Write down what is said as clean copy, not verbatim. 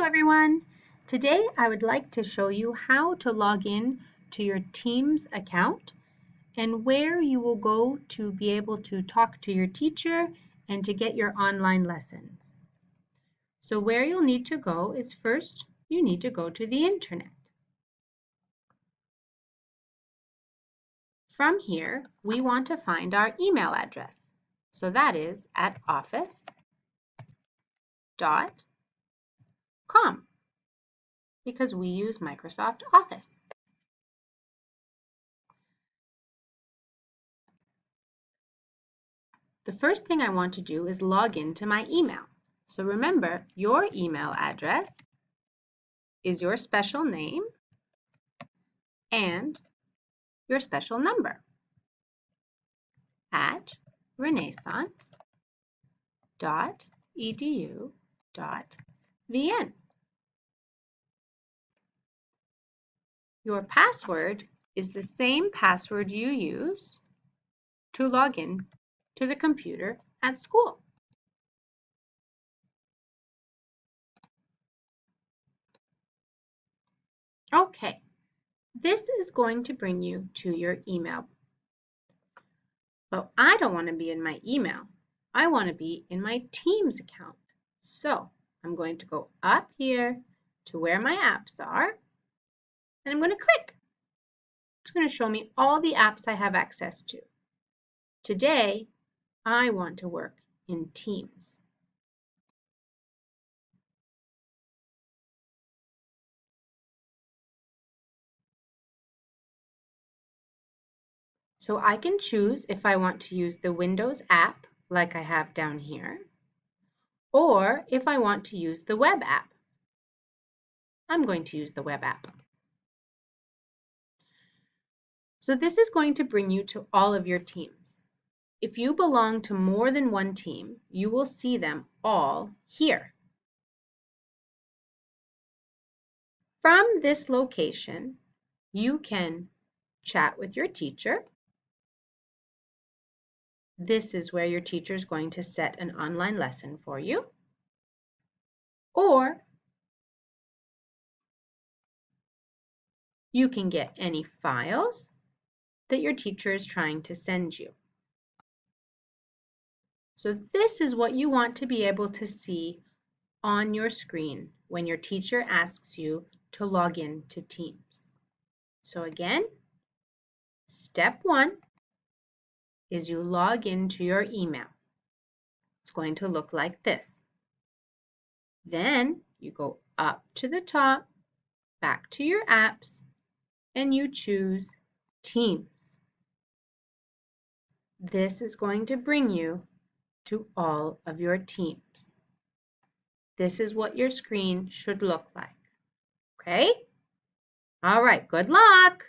everyone. Today I would like to show you how to log in to your Teams account and where you will go to be able to talk to your teacher and to get your online lessons. So where you'll need to go is first you need to go to the internet. From here, we want to find our email address. So that is at office.com because we use Microsoft Office. The first thing I want to do is log into my email. So remember, your email address is your special name and your special number at renaissance.edu.vn. Your password is the same password you use to log in to the computer at school. Okay, this is going to bring you to your email. But I don't want to be in my email. I want to be in my Teams account. So I'm going to go up here to where my apps are, and I'm going to click. It's going to show me all the apps I have access to. Today, I want to work in Teams. So I can choose if I want to use the Windows app, like I have down here, or if I want to use the web app. I'm going to use the web app. So this is going to bring you to all of your teams. If you belong to more than one team, you will see them all here. From this location, you can chat with your teacher. This is where your teacher is going to set an online lesson for you. Or you can get any files that your teacher is trying to send you. So this is what you want to be able to see on your screen when your teacher asks you to log in to Teams. So again, step 1 is you log into your email. It's going to look like this. Then you go up to the top, back to your apps, and you choose Teams. This is going to bring you to all of your teams. This is what your screen should look like. Okay? All right, good luck!